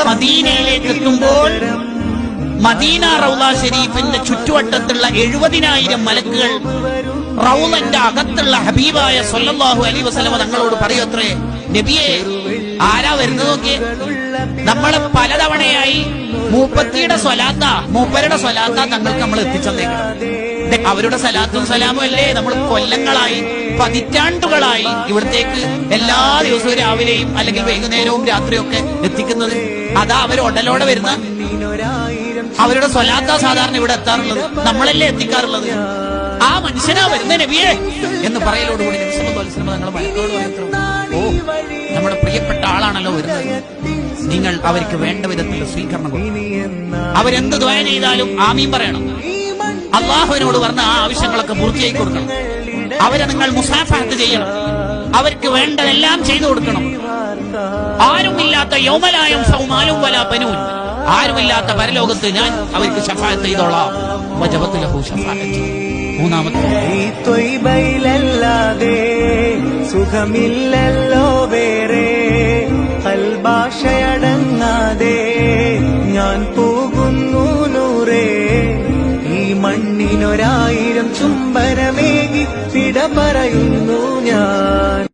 മദീനയിലേക്ക് എത്തുമ്പോൾ മദീന റൗള ഷരീഫിന്റെ ചുറ്റുവട്ടത്തുള്ള 70,000 മലക്കുകൾ റൗളന്റെ അകത്തുള്ള ഹബീബായ സ്വല്ലല്ലാഹു അലൈഹി വസല്ലമ തങ്ങളോട് പറയത്രേ, നബിയെ ആരാ വരുന്നത് നോക്കിയേ. നമ്മള് പലതവണയായി മൂപ്പത്തിയുടെ മൂപ്പരുടെ സ്വലാത്ത തങ്ങൾക്ക് നമ്മൾ എത്തിച്ചേക്കണം. അവരുടെ സലാത്തും സലാമും അല്ലേ നമ്മൾ കൊല്ലങ്ങളായി പതിറ്റാണ്ടുകളായി ഇവിടത്തേക്ക് എല്ലാ ദിവസവും രാവിലെയും അല്ലെങ്കിൽ വൈകുന്നേരവും രാത്രിയും ഒക്കെ എത്തിക്കുന്നത്. അതാ അവർ ഉടലോടെ വരുന്ന അവരുടെ സ്വലാത്ത സാധാരണ ഇവിടെ എത്താറുള്ളത്, നമ്മളല്ലേ എത്തിക്കാറുള്ളത്. ആ മനുഷ്യനാ വരുന്ന നബിയെ എന്ന് പറയലോടുകൂടി നബി സല്ലല്ലാഹു അലൈഹി വസല്ലം തങ്ങൾ മലക്കളോട് പറയുന്നു, ഓ നമ്മുടെ പ്രിയപ്പെട്ട ആളാണല്ലോ വരുന്നത്, നിങ്ങൾ അവർക്ക് വേണ്ട വിധത്തിൽ സ്വീകരണം കൊടുക്കണം. അവരെന്ത് ദുആ ചെയ്താലും ആമീൻ പറയണം. അള്ളാഹുവിനോട് പറഞ്ഞ ആ ആവശ്യങ്ങളൊക്കെ പൂർത്തിയായി കൊടുക്കണം. അവരെ നിങ്ങൾ മുസാഫഹത്ത് ചെയ്യണം. അവർക്ക് വേണ്ടതെല്ലാം ചെയ്തു കൊടുക്കണം. ആരുമില്ലാത്ത യൗമലായം സൗമാലും വലാ ബനൂൻ, ആരുമില്ലാത്ത പരലോകത്ത് ഞാൻ അവർക്ക് ശഫാഅത്ത് ചെയ്തോളാം. വജബത്ത് ലഹു ശഫാഅത്ത്. മൂന്നാമത്തെ സുഖമില്ലല്ലോ വേറെ അൽഭാഷയടങ്ങാതെ ഞാൻ പോകുന്നു നൂറേ, ഈ മണ്ണിനൊരായിരം ചുംബനമേകി വിട പറയുന്നു ഞാൻ.